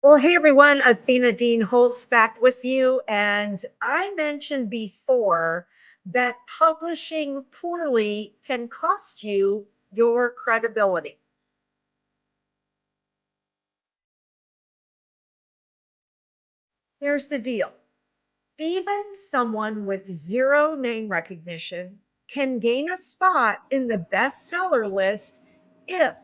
Well, hey everyone, Athena Dean Holtz back with you. And I mentioned before that publishing poorly can cost you your credibility. Here's the deal. Even someone with zero name recognition can gain a spot in the bestseller list if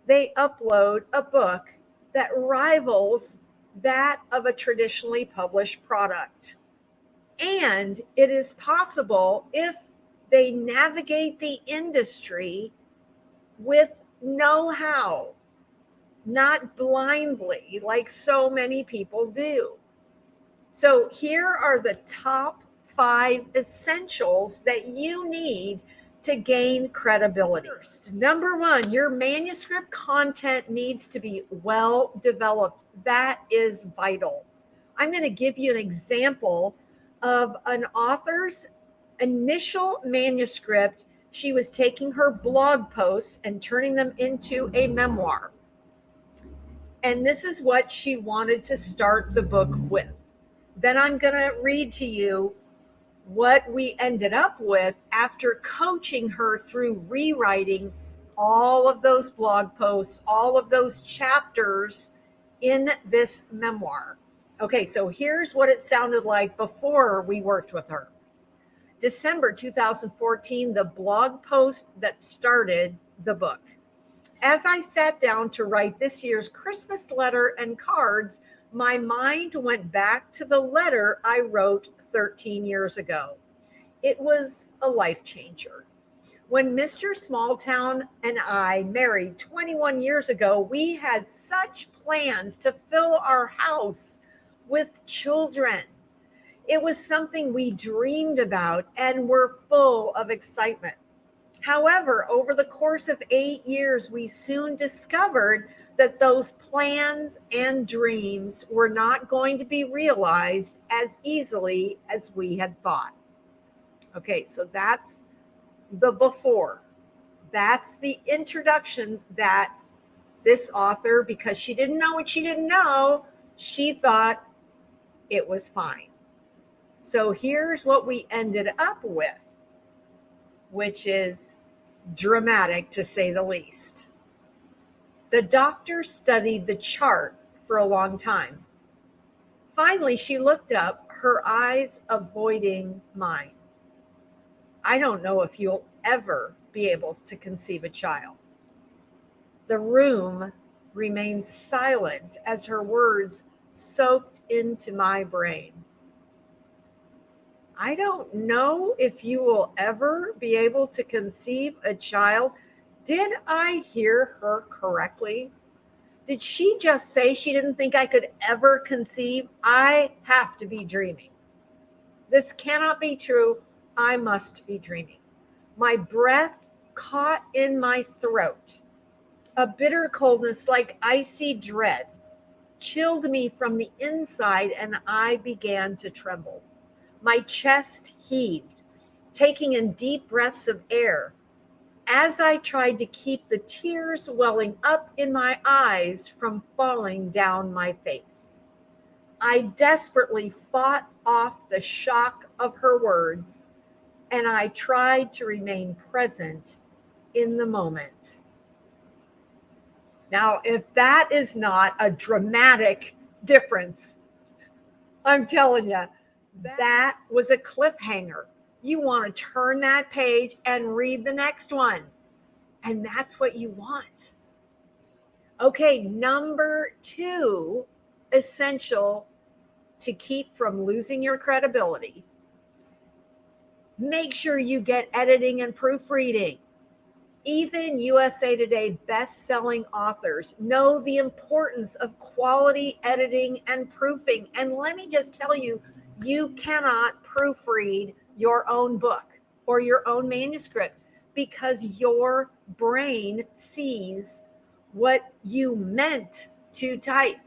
they upload a book that rivals that of a traditionally published product. And it is possible if they navigate the industry with know how, not blindly like so many people do. So, here are the top 5 essentials that you need to gain credibility. Number one, your manuscript content needs to be well developed. That is vital. I'm going to give you an example of an author's initial manuscript. She was taking her blog posts and turning them into a memoir. And this is what she wanted to start the book with. Then I'm going to read to you what we ended up with after coaching her through rewriting all of those blog posts, all of those chapters in this memoir. Okay, so here's what it sounded like before we worked with her. December 2014, the blog post that started the book. As I sat down to write this year's Christmas letter and cards, my mind went back to the letter I wrote 13 years ago. It was a life changer. When Mr. Smalltown and I married 21 years ago, we had such plans to fill our house with children. It was something we dreamed about and were full of excitement. However, over the course of 8 years, we soon discovered that those plans and dreams were not going to be realized as easily as we had thought. Okay, so that's the before. That's the introduction that this author, because she didn't know what she didn't know, she thought it was fine. So here's what we ended up with, which is dramatic to say the least. The doctor studied the chart for a long time. Finally, she looked up, her eyes avoiding mine. I don't know if you'll ever be able to conceive a child. The room remained silent as her words soaked into my brain. I don't know if you will ever be able to conceive a child. Did I hear her correctly? Did she just say she didn't think I could ever conceive? I have to be dreaming. This cannot be true. I must be dreaming. My breath caught in my throat. A bitter coldness like icy dread chilled me from the inside, and I began to tremble. My chest heaved, taking in deep breaths of air as I tried to keep the tears welling up in my eyes from falling down my face. I desperately fought off the shock of her words, and I tried to remain present in the moment. Now, if that is not a dramatic difference, I'm telling you, that was a cliffhanger. You want to turn that page and read the next one. And that's what you want. Okay, number 2, essential to keep from losing your credibility. Make sure you get editing and proofreading. Even USA Today best-selling authors know the importance of quality editing and proofing. And let me just tell you, you cannot proofread your own book or your own manuscript because your brain sees what you meant to type,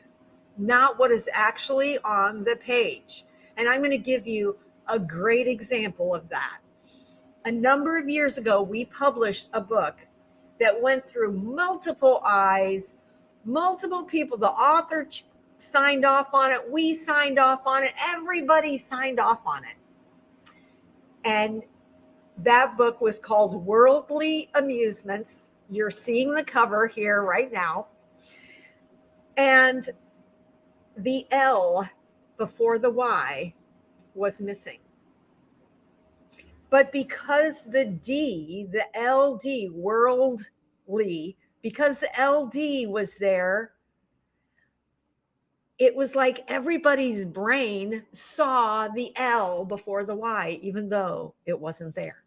not what is actually on the page. And I'm going to give you a great example of that. A number of years ago, we published a book that went through multiple eyes, multiple people. The author signed off on it. We signed off on it. Everybody signed off on it. And that book was called Worldly Amusements. You're seeing the cover here right now. And the L before the Y was missing. But because the D, the LD, worldly, because the LD was there, it was like everybody's brain saw the L before the Y, even though it wasn't there.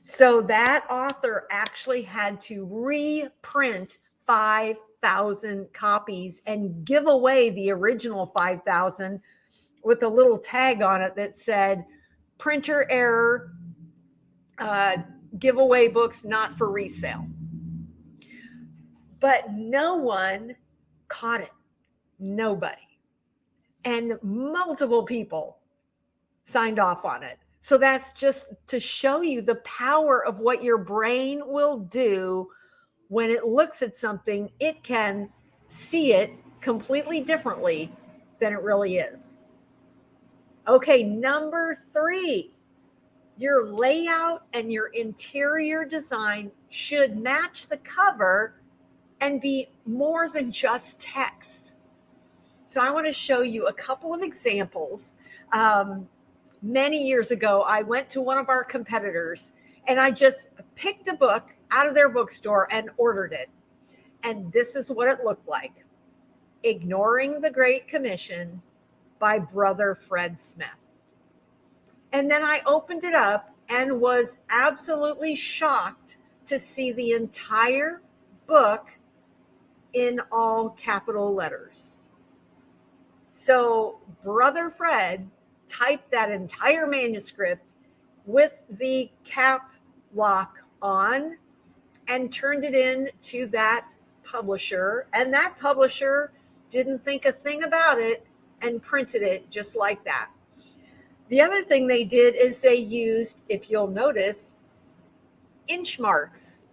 So that author actually had to reprint 5,000 copies and give away the original 5,000 with a little tag on it that said, printer error, giveaway books not for resale. But no one caught it. Nobody. And multiple people signed off on it. So that's just to show you the power of what your brain will do when it looks at something. It can see it completely differently than it really is. Okay, number 3, your layout and your interior design should match the cover and be more than just text. So I want to show you a couple of examples. Many years ago, I went to one of our competitors and I just picked a book out of their bookstore and ordered it. And this is what it looked like. Ignoring the Great Commission by Brother Fred Smith. And then I opened it up and was absolutely shocked to see the entire book in all capital letters. So Brother Fred typed that entire manuscript with the cap lock on and turned it in to that publisher. And that publisher didn't think a thing about it and printed it just like that. The other thing they did is they used, if you'll notice, inch marks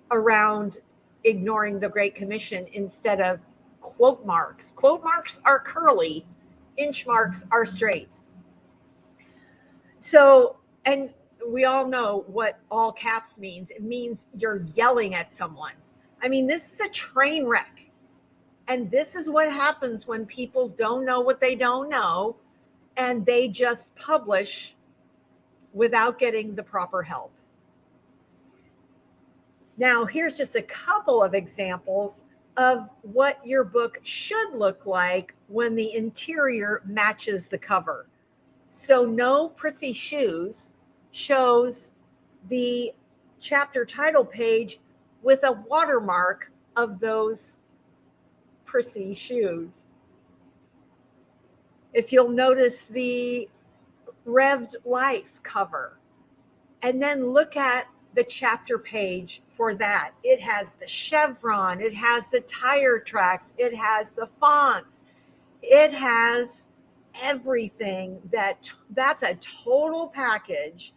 around Ignoring the Great Commission instead of quote marks. Quote marks are curly, inch marks are straight. So, and we all know what all caps means. It means you're yelling at someone. I mean, this is a train wreck. And this is what happens when people don't know what they don't know and they just publish without getting the proper help. Now, here's just a couple of examples of what your book should look like when the interior matches the cover. So No Prissy Shoes shows the chapter title page with a watermark of those prissy shoes. If you'll notice the Revved Life cover, and then look at the chapter page for that. It has the chevron, it has the tire tracks, it has the fonts, it has everything. That's a total package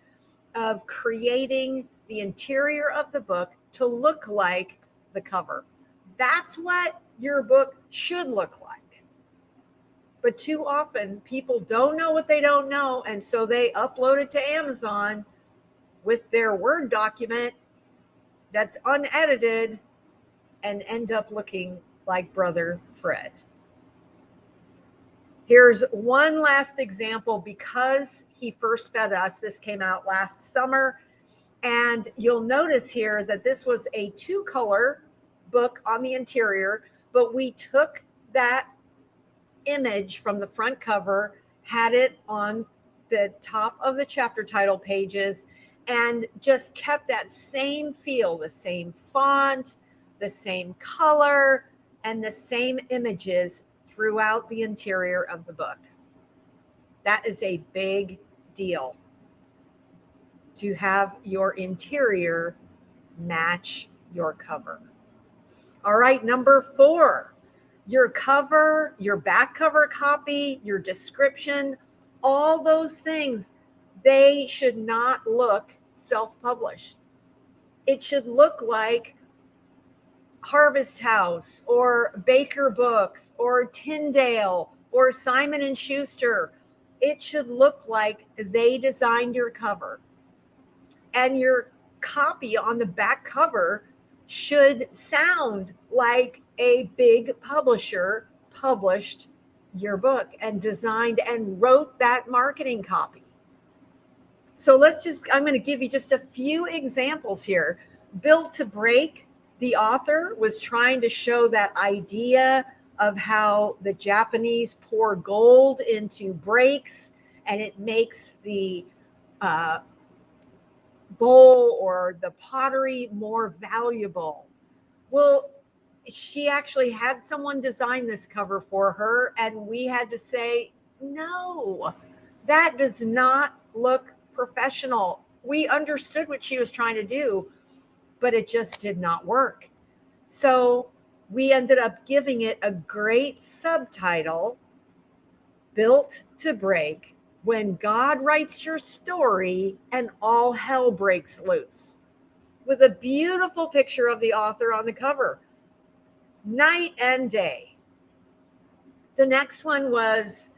of creating the interior of the book to look like the cover. That's what your book should look like. But too often people don't know what they don't know, and so they upload it to Amazon with their Word document that's unedited and end up looking like Brother Fred. Here's one last example because he first fed us. This came out last summer. And you'll notice here that this was a 2-color book on the interior, but we took that image from the front cover, had it on the top of the chapter title pages, and just kept that same feel, the same font, the same color, and the same images throughout the interior of the book. That is a big deal, to have your interior match your cover. All right, number 4, your cover, your back cover copy, your description, all those things, they should not look self-published. It should look like Harvest House or Baker Books or Tyndale or Simon and Schuster. It should look like they designed your cover. And your copy on the back cover should sound like a big publisher published your book and designed and wrote that marketing copy. So I'm going to give you just a few examples here. Built to Break, the author was trying to show that idea of how the Japanese pour gold into breaks and it makes the bowl or the pottery more valuable. Well, she actually had someone design this cover for her, and we had to say, no, that does not look professional. We understood what she was trying to do, but it just did not work. So we ended up giving it a great subtitle, Built to Break, When God Writes Your Story and All Hell Breaks Loose, with a beautiful picture of the author on the cover. Night and day. The next one was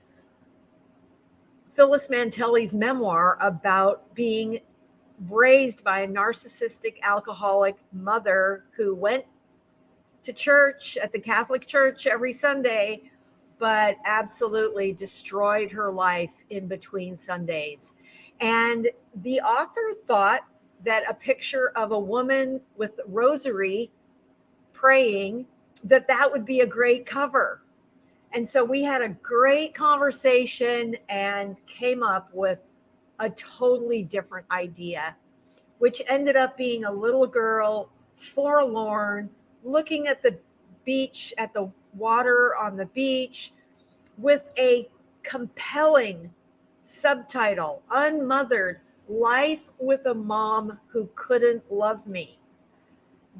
Phyllis Mantelli's memoir about being raised by a narcissistic alcoholic mother who went to church at the Catholic Church every Sunday, but absolutely destroyed her life in between Sundays. And the author thought that a picture of a woman with rosary praying, that would be a great cover. And so we had a great conversation and came up with a totally different idea, which ended up being a little girl, forlorn, looking at the beach, at the water on the beach, with a compelling subtitle, Unmothered: Life with a Mom Who Couldn't Love Me.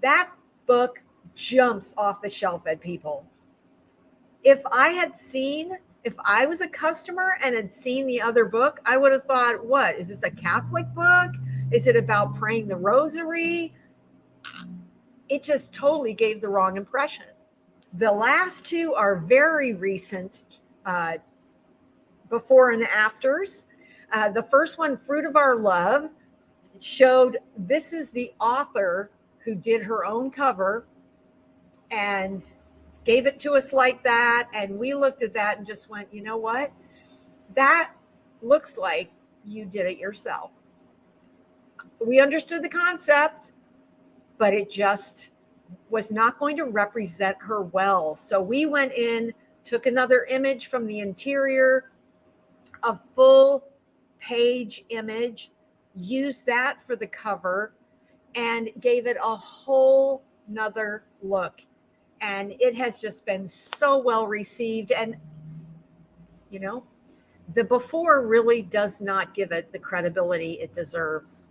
That book jumps off the shelf at people. If I was a customer and had seen the other book, I would have thought, what, is this a Catholic book? Is it about praying the rosary? It just totally gave the wrong impression. The last two are very recent, before and afters. The first one, Fruit of Our Love, showed this is the author who did her own cover and gave it to us like that. And we looked at that and just went, you know what? That looks like you did it yourself. We understood the concept, but it just was not going to represent her well. So we went in, took another image from the interior, a full page image, used that for the cover, and gave it a whole nother look. And it has just been so well received. And, you know, the before really does not give it the credibility it deserves.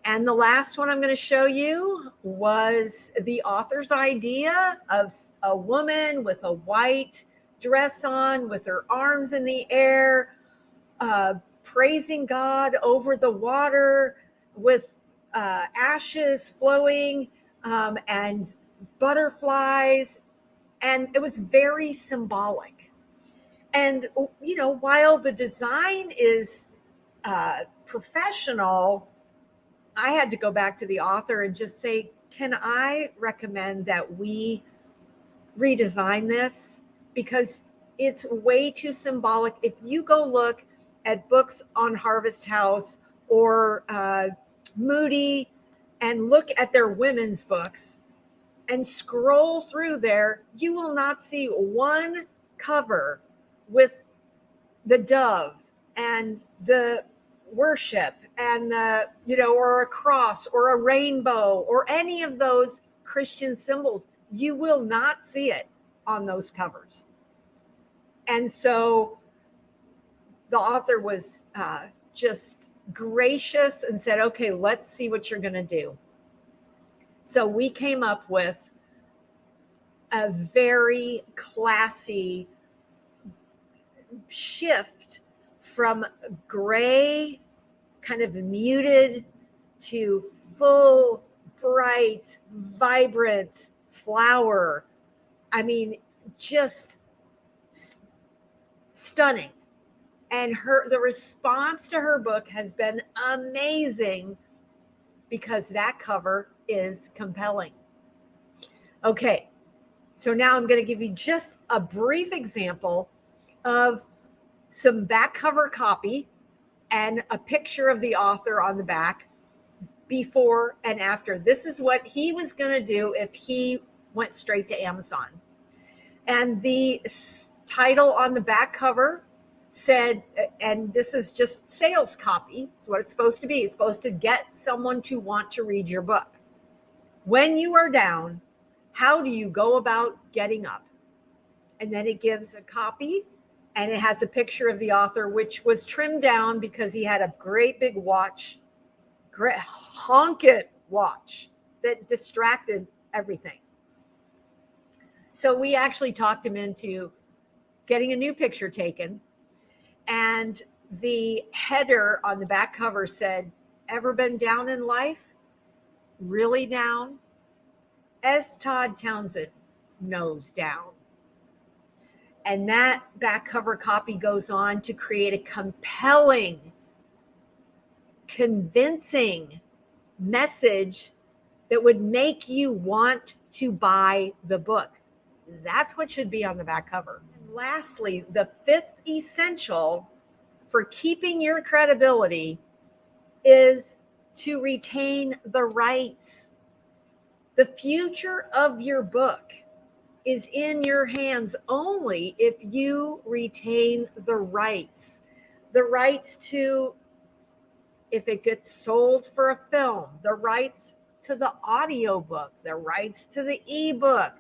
And the last one I'm going to show you was the author's idea of a woman with a white dress on, with her arms in the air, praising God over the water, with ashes flowing and butterflies. And it was very symbolic. And, you know, while the design is professional, I had to go back to the author and just say, can I recommend that we redesign this? Because it's way too symbolic. If you go look at books on Harvest House or Moody and look at their women's books and scroll through there, you will not see one cover with the dove and the worship and the, you know, or a cross or a rainbow or any of those Christian symbols. You will not see it on those covers. And so the author was just gracious and said, okay, let's see what you're going to do. So we came up with a very classy shift from gray, kind of muted, to full bright, vibrant flower. I mean, just stunning. And the response to her book has been amazing because that cover is compelling. Okay, so now I'm going to give you just a brief example of some back cover copy and a picture of the author on the back before and after. This is what he was going to do if he went straight to Amazon. And the title on the back cover said, and this is just sales copy, it's what it's supposed to be. It's supposed to get someone to want to read your book. When you are down, how do you go about getting up? And then it gives a copy, and it has a picture of the author, which was trimmed down because he had a great big watch, great honking watch that distracted everything. So we actually talked him into getting a new picture taken. And the header on the back cover said, "Ever been down in life? Really down? S. Todd Townsend knows down." And that back cover copy goes on to create a compelling, convincing message that would make you want to buy the book. That's what should be on the back cover. And lastly, the fifth essential for keeping your credibility is to retain the rights. The future of your book is in your hands only if you retain the rights. The rights to, if it gets sold for a film, the rights to the audiobook, the rights to the ebook,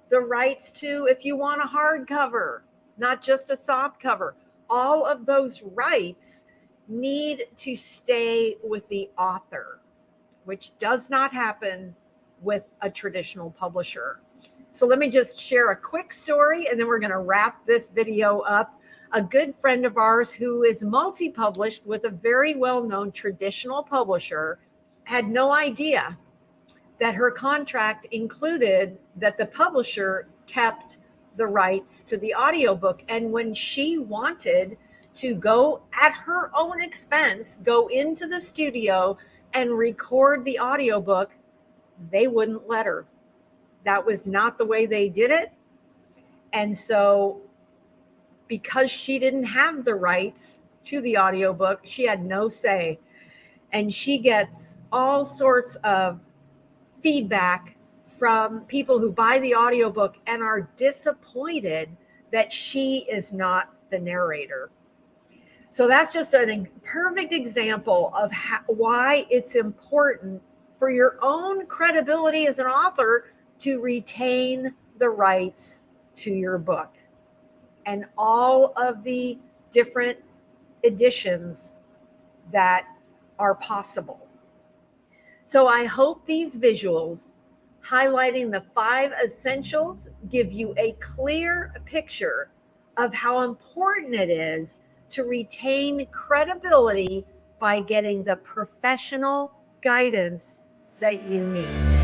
the rights to, if you want a hardcover, not just a soft cover. All of those rights need to stay with the author, which does not happen with a traditional publisher. So let me just share a quick story, and then we're going to wrap this video up. A good friend of ours who is multi-published with a very well-known traditional publisher had no idea that her contract included that the publisher kept the rights to the audiobook. And when she wanted to go at her own expense, go into the studio and record the audiobook, they wouldn't let her. That was not the way they did it. And so because she didn't have the rights to the audiobook, she had no say. And she gets all sorts of feedback from people who buy the audiobook and are disappointed that she is not the narrator. So that's just a perfect example of why it's important for your own credibility as an author to retain the rights to your book and all of the different editions that are possible. So I hope these visuals highlighting the 5 essentials give you a clear picture of how important it is to retain credibility by getting the professional guidance that you need.